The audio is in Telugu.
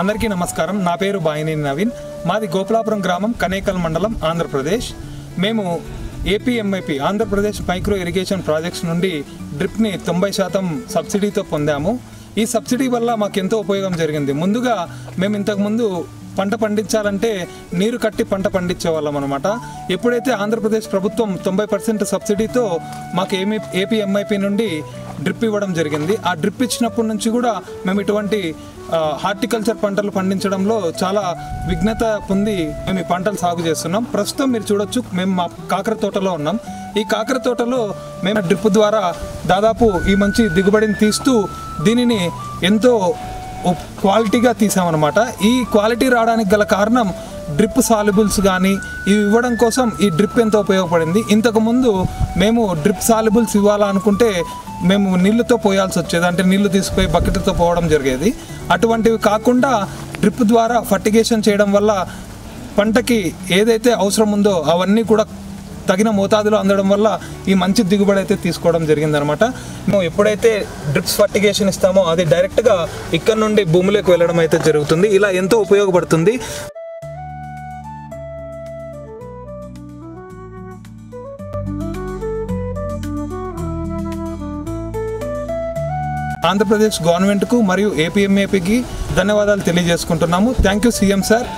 అందరికీ నమస్కారం. నా పేరు బాయినేని నవీన్. మాది గోపాలపురం గ్రామం, కనేకల్ మండలం, ఆంధ్రప్రదేశ్. మేము APMIP Andhra Pradesh micro irrigation projects నుండి డ్రిప్ని 90% సబ్సిడీతో పొందాము. ఈ సబ్సిడీ వల్ల మాకు ఎంతో ఉపయోగం జరిగింది. ముందుగా మేము ఇంతకుముందు పంట పండించాలంటే నీరు కట్టి పంట పండించేవాళ్ళం అనమాట. ఎప్పుడైతే ఆంధ్రప్రదేశ్ ప్రభుత్వం 90% సబ్సిడీతో మాకు ఏపీఎంఐపీ నుండి డ్రిప్ ఇవ్వడం జరిగింది. ఆ డ్రిప్ ఇచ్చినప్పటి నుంచి కూడా మేము ఇటువంటి హార్టికల్చర్ పంటలు పండించడంలో చాలా విఘ్నత పొంది మేము ఈ పంటలు సాగు చేస్తున్నాం. ప్రస్తుతం మీరు చూడొచ్చు, మేము మా కాకర తోటలో ఉన్నాం. ఈ కాకర తోటలో మేము డ్రిప్ ద్వారా దాదాపు ఈ మంచి దిగుబడిని తీస్తూ దీనిని ఎంతో క్వాలిటీగా తీసామన్నమాట. ఈ క్వాలిటీ రావడానికి గల కారణం డ్రిప్ సాల్యుబుల్స్ కానీ ఇవి ఇవ్వడం కోసం ఈ డ్రిప్ ఎంతో ఉపయోగపడింది. ఇంతకుముందు మేము డ్రిప్ సాల్యుబుల్స్ ఇవ్వాలనుకుంటే మేము నీళ్ళతో పోయాల్సి వచ్చేది, అంటే నీళ్లు తీసుకుపోయి బకెట్తో పోవడం జరిగేది. అటువంటివి కాకుండా డ్రిప్ ద్వారా ఫర్టిగేషన్ చేయడం వల్ల పంటకి ఏదైతే అవసరం ఉందో అవన్నీ కూడా తగిన మోతాదులో అందడం వల్ల ఈ మంచి దిగుబడి అయితే తీసుకోవడం జరిగిందనమాట. మేము ఎప్పుడైతే డ్రిప్స్ ఫర్టిగేషన్ ఇస్తామో అది డైరెక్ట్గా ఇక్కడ నుండి భూమిలోకి వెళ్ళడం అయితే జరుగుతుంది. ఇలా ఎంతో ఉపయోగపడుతుంది. ఆంధ్రప్రదేశ్ గవర్నమెంట్కు మరియు ఏపీఎంఏపీకి ధన్యవాదాలు తెలియజేసుకుంటున్నాము. Thank you CM sir.